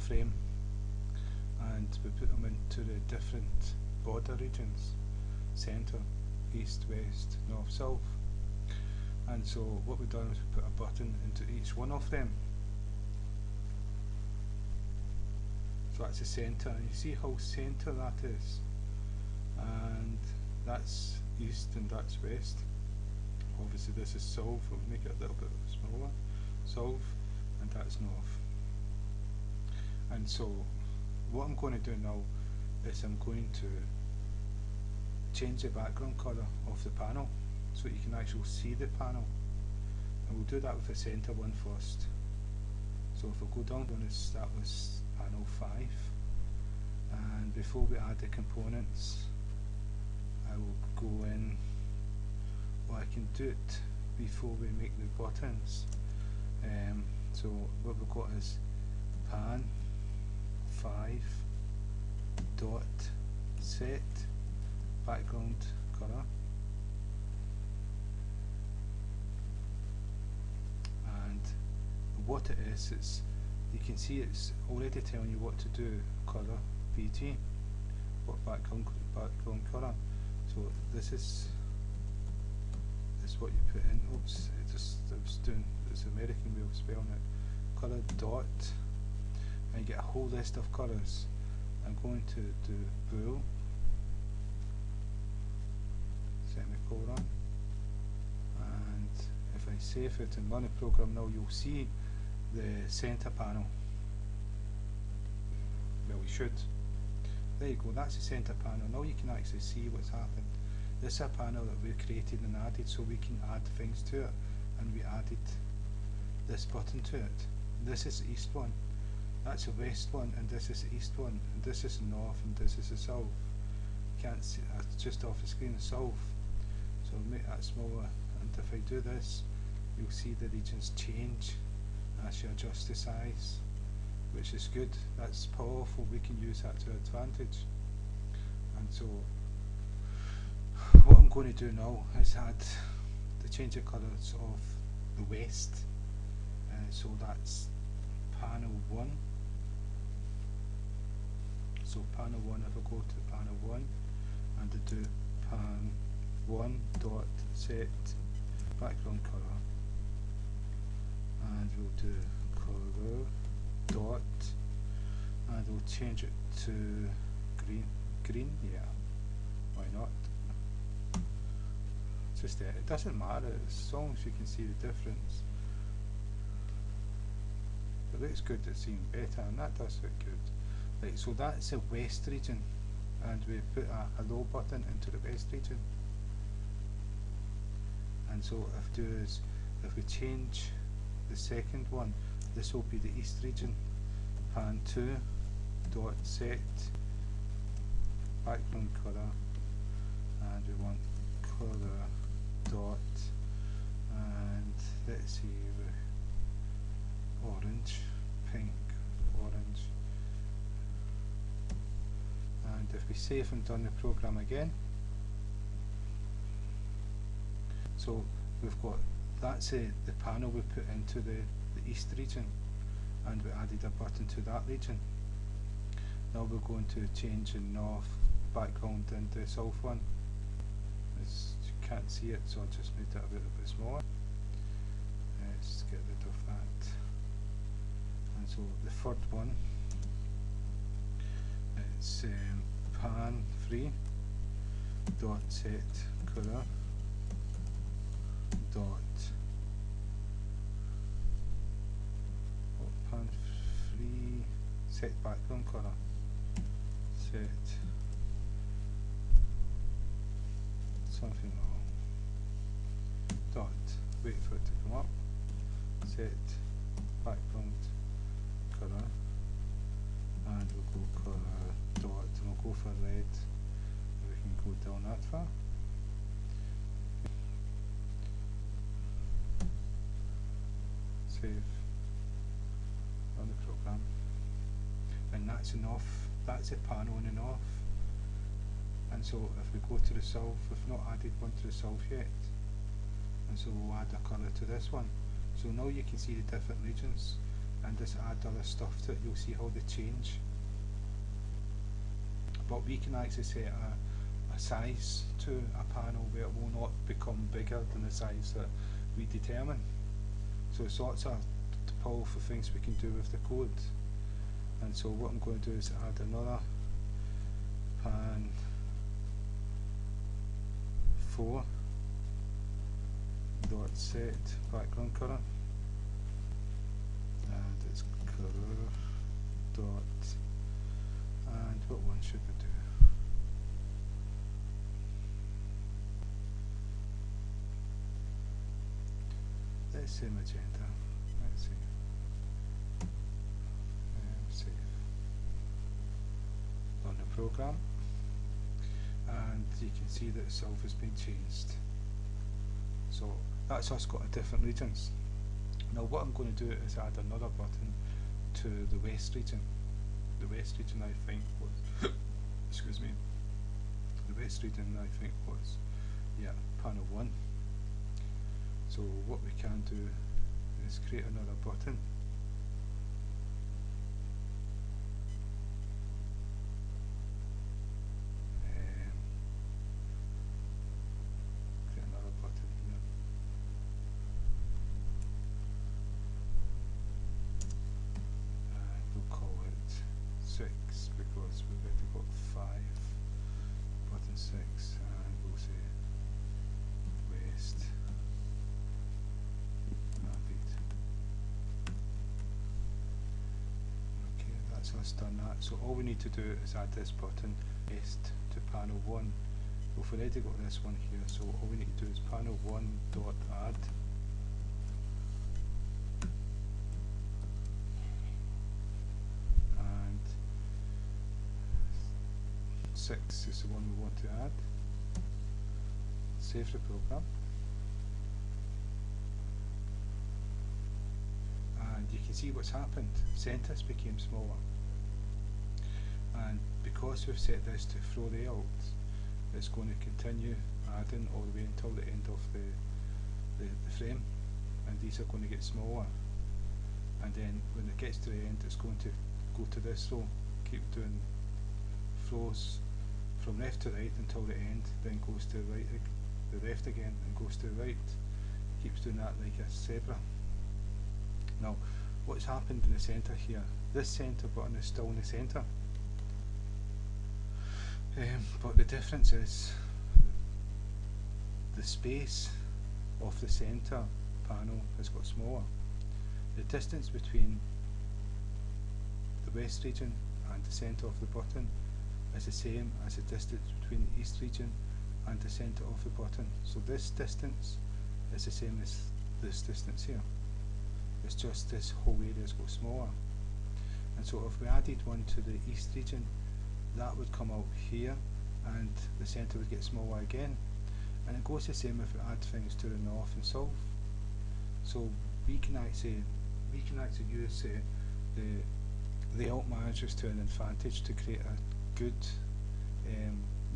frame, and we put them into the different border regions: centre, east, west, north, south. And so what we've done is we put a button into each one of them. So that's the centre, and you see how centre that is, and that's east and that's west. Obviously this is south, we'll make it a little bit smaller, south, and that's north. And so what I'm going to do now is I'm going to change the background colour of the panel so you can actually see the panel, and we'll do that with the centre one first. So if I go down, that was panel 5, and before we add the components I will go in, or I can do it before we make the buttons. So what we've got is pan 5 dot set background colour, and what it is, it's, you can see it's already telling you what to do. Colour BG, what background colour. So this is what you put in. Oops, I was doing this American way of spelling it. Colour dot, and you get a whole list of colours. I'm going to do bool, semicolon, and if I save it and run the program now, you'll see the centre panel. Well, we should. There you go, that's the centre panel. Now you can actually see what's happened. This is a panel that we created and added so we can add things to it, and we added this button to it. This is the east one, that's the west one, and this is the east one, and this is the north, and this is the south. You can't see, it's just off the screen, the south. So I'll make that smaller, and if I do this, you'll see the regions change as you adjust the size, which is good. That's powerful, we can use that to advantage. And so what I'm going to do now is add the change of colours of the west, so that's panel 1. So panel 1, if I go to panel 1 and I do pan 1 dot set background colour, and we'll do colour dot, and we'll change it to green, yeah, why not? Just it doesn't matter as long as you can see the difference. It looks good, it's even better, and that does look good. Right, so that's the west region, and we put a hello button into the west region. And so if we change the second one, this will be the east region. Pan 2 dot set background colour, and we want colour dot, and let's see, orange, pink, orange. And if we save and run the program again, so we've got, that's the panel we put into the east region, and we added a button to that region. Now we're going to change the north background into the south one. As you can't see it, so I just made that a little bit smaller. Let's get rid of that. And so the third one, it's pan 3 dot set colour dot, pan 3 set background colour, set something wrong, dot, wait for it to come up, set background colour, and we'll go colour dot, and we'll go for red. We can go down that far. Save, run the program, and that's enough. That's a panel in the north. And so if we go to the south, we've not added one to the south yet, and so we'll add a colour to this one. So now you can see the different regions. and just add other stuff to it, you'll see how they change. But we can actually set a size to a panel where it will not become bigger than the size that we determine. So it's lots of powerful things we can do with the code. And so what I'm going to do is add another pan 4 dot set background color, and it's color dot, and what one should we do? Let's say magenta. Let's see. Save. On the program, and you can see that itself has been changed. So that's us got a different regions. Now what I'm going to do is add another button to the west region. The west region I think was excuse me. The west region I think was panel 1. So what we can do is create another button. Create another button here. And we'll call it 6 because we've already got 5. Button 6, and we'll say west. That's us done that. So all we need to do is add this button west to panel 1. We've already got this one here, so all we need to do is panel 1 dot add, and 6 is the one we want to add. Save the program. And you can see what's happened. Centers became smaller, and because we've set this to throw layout, it's going to continue adding all the way until the end of the frame, and these are going to get smaller, and then when it gets to the end it's going to go to this row, keep doing throws from left to right until the end, then goes to the left again and goes to the right. Keeps doing that like a zebra. Now, what's happened in the centre here? This centre button is still in the centre, but the difference is the space of the centre panel has got smaller. The distance between the west region and the centre of the button is the same as the distance between the east region and the centre of the button. So this distance is the same as this distance here. It's just this whole area has got smaller. And so if we added one to the east region, that would come out here and the centre would get smaller again. And it goes the same if we add things to the north and south. So we can actually use the layout managers to an advantage to create a good,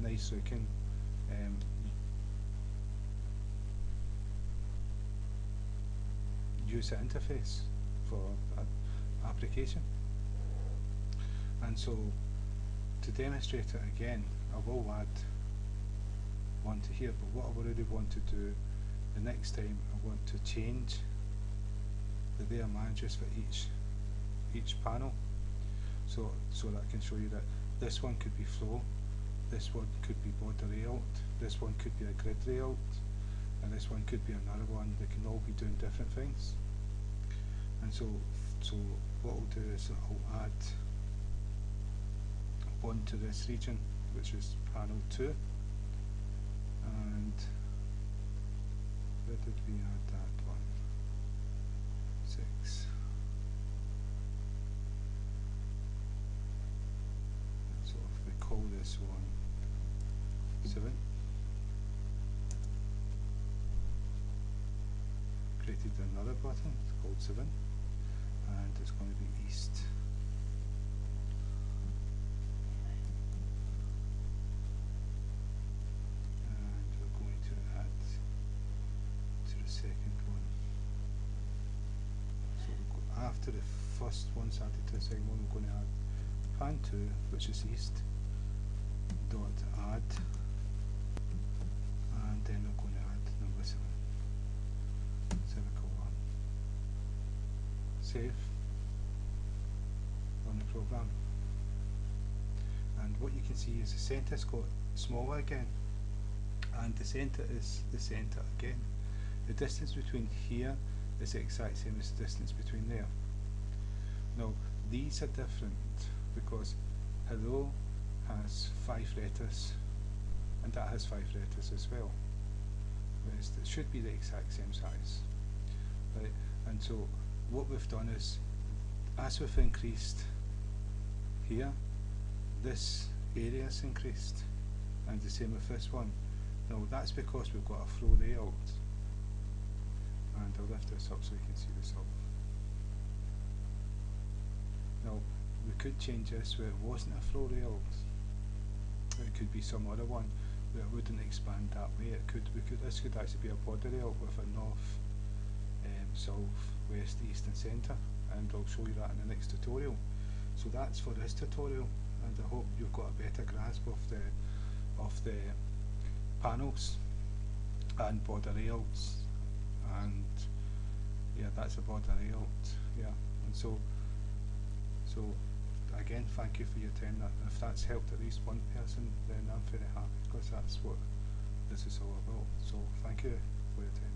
nice looking user interface for an application. And so to demonstrate it again, I will add one to here, but what I really want to do the next time, I want to change the layer managers for each panel, so that I can show you that this one could be flow, this one could be border layout, this one could be a grid layout, and this one could be another one. They can all be doing different things. And so what I'll do is I'll add one to this region, which is panel 2, and where did we add that one? 6. So if we call this one 7, created another button called 7, and it's going to be east. And we're going to add to the second one. So we'll go after the first one started to assign one, we're going to add pan 2, which is east, dot add, and then we're going to add number 7, semicolon. Save, run the program, and what you can see is the centre's got smaller again, and the centre is the centre again. The distance between here is the exact same as the distance between there. Now these are different because hello has 5 letters and that has 5 letters as well. Whereas it should be the exact same size, right? And so what we've done is, as we've increased here, this area is increased, and the same with this one. Now that's because we've got a flow layout, and I'll lift this up so you can see this up. Now we could change this where it wasn't a flow layout. It could be some other one where it wouldn't expand that way. This could actually be a border layout with a north, south, west, east and centre, and I'll show you that in the next tutorial. So that's for this tutorial, and I hope you've got a better grasp of the panels and border layouts. And yeah, that's a border layout. Yeah, and so again, thank you for your time. If that's helped at least one person, then I'm very happy, because that's what this is all about. So thank you for your time.